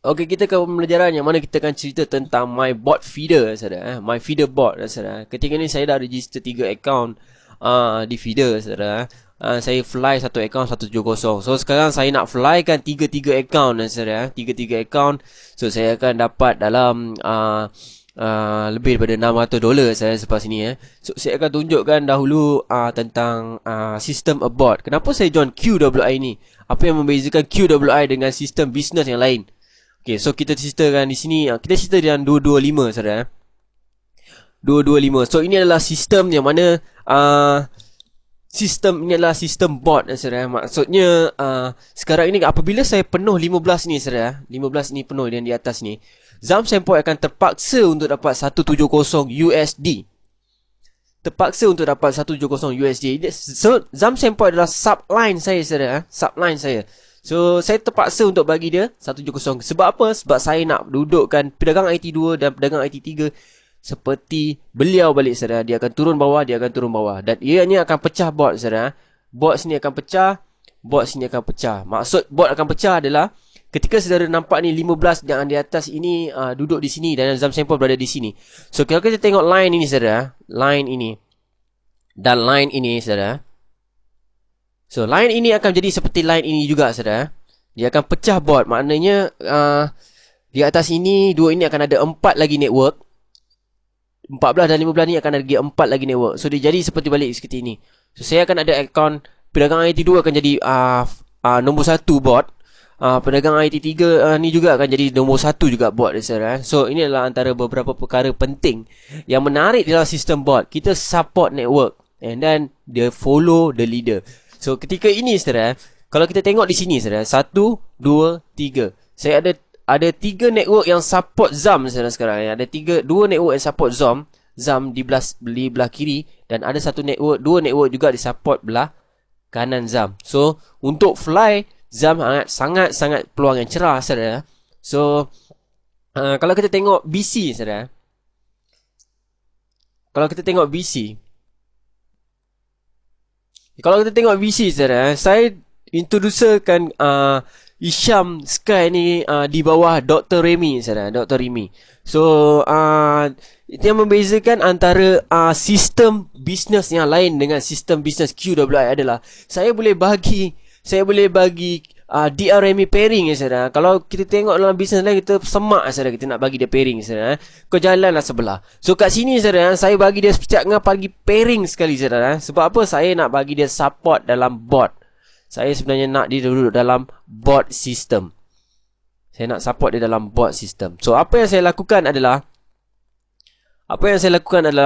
Okey, kita ke pembelajaran yang mana kita akan cerita tentang my bot feeder, saudara. My feeder bot, saudara. Ketika ni saya dah register 3 akaun di feeder, saudara. Saya fly satu akaun 170. So sekarang saya nak flykan 3 akaun, saudara. 3 akaun. So saya akan dapat dalam lebih daripada $600 saya selepas ni. So saya akan tunjukkan dahulu tentang sistem abort. Kenapa saya join QWI ni? Apa yang membezakan QWI dengan sistem bisnes yang lain? Okay, so kita ceritakan di sini. Kita cerita dengan 225, saudara. 225. So ini adalah sistem yang mana sistem ini adalah sistem bot, saudara. Maksudnya sekarang ini apabila saya penuh 15 ni, saudara, 15 ni penuh dan di atas ni, Zam Sempoi akan terpaksa untuk dapat 170 USD. Terpaksa untuk dapat 170 USD. So Zam Sempoi adalah subline saya, saudara. Subline saya. So saya terpaksa untuk bagi dia 170. Sebab apa? Sebab saya nak dudukkan pedagang IT2 dan pedagang IT3 seperti beliau balik, saudara. Dia akan turun bawah, dia akan turun bawah. Dan ianya akan pecah bot, saudara. Bot sini akan pecah, bot sini akan pecah. Maksud bot akan pecah adalah ketika saudara nampak ni 15 yang di atas ini duduk di sini dan Zam Sempoi berada di sini. So kalau kita tengok line ini, saudara, line ini dan line ini, saudara. So line ini akan jadi seperti line ini juga, saudara. Dia akan pecah bot. Maknanya di atas ini, dua ini akan ada 4 lagi network. 14 dan 15 ni akan ada lagi 4 lagi network. So dia jadi seperti balik seperti ini. So saya akan ada akaun pedagang IT2 akan jadi nombor 1 bot. Pedagang IT3 ni juga akan jadi nombor 1 juga bot, saudara. So ini adalah antara beberapa perkara penting yang menarik dalam sistem bot. Kita support network and then dia follow the leader. So ketika ini, saudara, kalau kita tengok di sini, saudara, 1, 2, 3. Saya ada 3 network yang support Zam, saudara, sekarang. Ada 2 network yang support Zam di belah kiri, dan ada 2 network juga di support belah kanan Zam. So untuk fly Zam sangat peluang yang cerah, saudara. So kalau kita tengok BC, saudara. Kalau kita tengok BC, saudara, saya introducerkan Isham Sky ni di bawah Dr. Remy, saudara, Dr. Remy. So itu yang membezakan antara sistem bisnes yang lain dengan sistem bisnes QWI adalah saya boleh bagi DRME pairing, saudara. Kalau kita tengok dalam bisnes lain, kita semak, saudara, kita nak bagi dia pairing, saudara. Kau jalanlah sebelah. So kat sini, saudara, saya bagi dia setiap ngah pagi pairing sekali, saudara. Sebab apa? Saya nak bagi dia support dalam bot. Saya sebenarnya nak dia duduk dalam bot system. Saya nak support dia dalam bot system. So apa yang saya lakukan adalah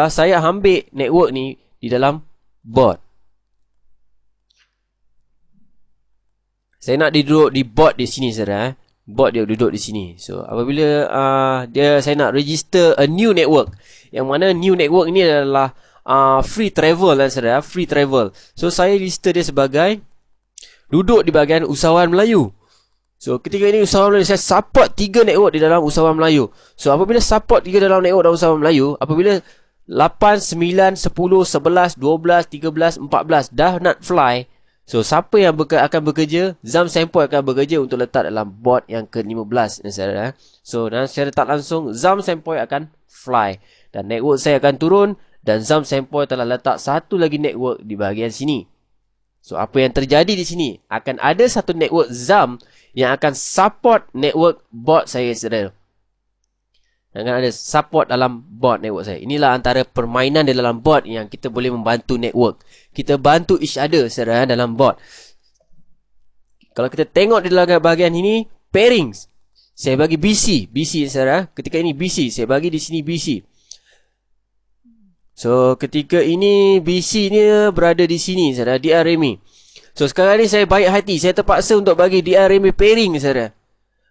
saya ambil network ni di dalam bot. Saya nak dia duduk di bot di sini, saudara. Bot dia duduk di sini. So apabila saya nak register a new network, yang mana new network ini adalah free travel, saudara, free travel. So saya register dia sebagai duduk di bahagian usahawan Melayu. So ketika ini usahawan Melayu, saya support 3 network di dalam usahawan Melayu. So apabila support 3 dalam network dalam usahawan Melayu, apabila 8, 9, 10, 11, 12, 13, 14 dah nak fly, so siapa yang akan bekerja? Zam Sempoi akan bekerja untuk letak dalam bot yang ke-15, saudara. So dan secara tak langsung Zam Sempoi akan fly dan network saya akan turun, dan Zam Sempoi telah letak satu lagi network di bahagian sini. So apa yang terjadi di sini? Akan ada satu network Zam yang akan support network bot saya, saudara. Akan ada support dalam bot network saya. Inilah antara permainan di dalam bot yang kita boleh membantu network. Kita bantu each other, saudara, dalam bot. Kalau kita tengok di dalam bahagian ini, pairings. Saya bagi BC, saudara. Ketika ini BC, saya bagi di sini BC. So ketika ini BC ni berada di sini, saudara, DRME. So sekarang ni saya baik hati, saya terpaksa untuk bagi DRME pairing, saudara.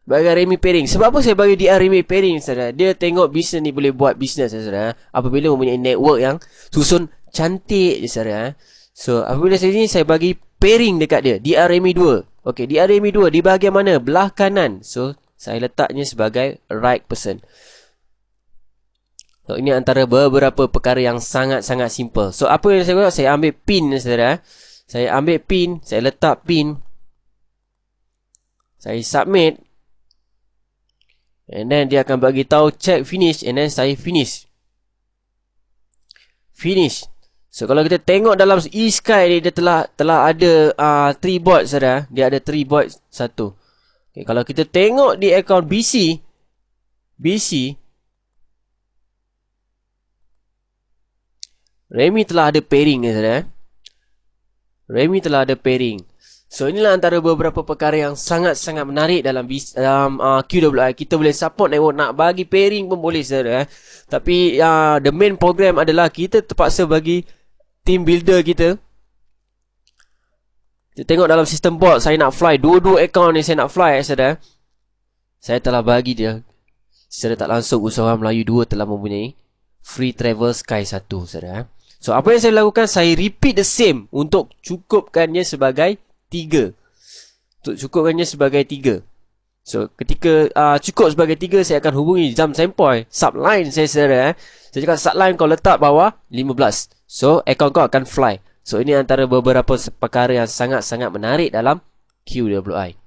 Bagi RME pairing. Sebab apa saya bagi DRME pairing, saudara? Dia tengok bisnes ni boleh buat bisnes, saudara, apabila mempunyai network yang susun cantik, saudara. So apabila saya bagi pairing dekat dia, DRME 2. Okey, DRME 2 di bahagian mana? Belah kanan. So saya letaknya sebagai right person. So ini antara beberapa perkara yang sangat-sangat simple. So apa yang saya buat? Saya ambil pin, saudara. Saya ambil pin, saya letak pin. Saya submit. And then dia akan bagi tahu check finish, and then saya finish. So kalau kita tengok dalam eSky ni, dia telah ada 3 bot saudara. Dia ada 3 bot satu. Okay, kalau kita tengok di akaun BC Remy telah ada pairing ni saudara. Remy telah ada pairing. So inilah antara beberapa perkara yang sangat-sangat menarik dalam QWI. Kita boleh support network, nak bagi pairing pun boleh saudara. Tapi the main program adalah kita terpaksa bagi team builder kita. Kita tengok dalam sistem bot, saya nak fly dua-dua akaun ni, saya nak fly saudara. Saya telah bagi dia secara tak langsung, Usahawan Melayu 2 telah mempunyai free travel Sky 1 saudara. So apa yang saya lakukan, saya repeat the same untuk cukupkannya sebagai 3. So ketika cukup sebagai 3, saya akan hubungi Jam Sempoi subline saya saudara. Saya cakap subline kau letak bawah 15. So akaun kau akan fly. So ini antara beberapa perkara yang sangat-sangat menarik dalam QWI.